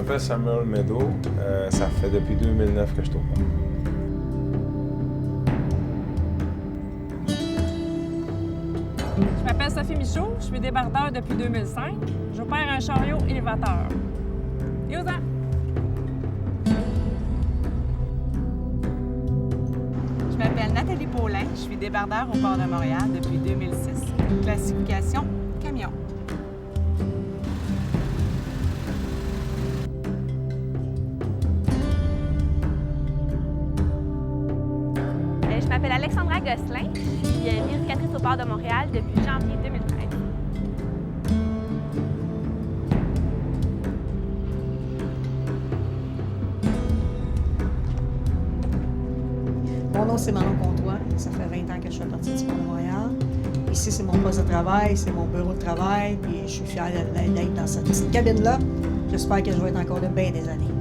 m'appelle Samuel Meadow. Ça fait depuis 2009 que je suis au port. Je m'appelle Sophie Michaud, je suis débardeur depuis 2005. J'opère un chariot élévateur. Yosa! Je m'appelle Nathalie Paulin, je suis débardeur au port de Montréal depuis 2006. Classification camion. Je m'appelle Alexandra Gosselin, je suis vérificatrice au port de Montréal depuis janvier 2013. Mon nom, c'est Manon Comtois. Ça fait 20 ans que je fais partie du port de Montréal. Ici, c'est mon poste de travail, c'est mon bureau de travail, puis je suis fière d'être dans cette petite cabine-là. J'espère que je vais être encore de bien des années.